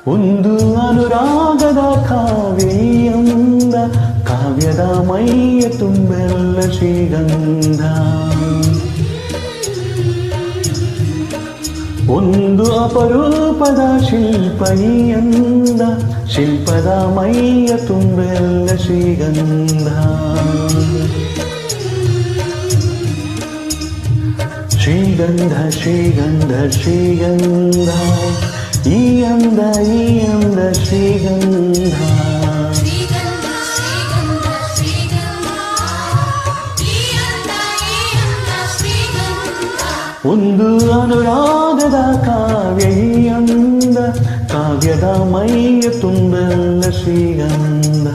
ಒಂದು ಅನುರಾಗದ ಕಾವ್ಯಂದ ಕಾವ್ಯದ ಮೈಯ ತುಂಬೆಲ್ಲ ಶ್ರೀಗಂಧ. ಒಂದು ಅಪರೂಪದ ಶಿಲ್ಪೈಯಂದ ಶಿಲ್ಪದ ಮೈಯ ತುಂಬೆಲ್ಲ ಶ್ರೀಗಂಧ. ಶ್ರೀಗಂಧ ಶ್ರೀಗಂಧ ಶ್ರೀಗಂಧ ಈ ಅಂದ ಶ್ರೀಗಂಧ. ಒಂದು ಅನುರಾಗದ ಕಾವ್ಯಂದ ಕಾವ್ಯದ ಮೈಯ ತುಂಬೆಲ್ಲ ಶ್ರೀಗಂಧ.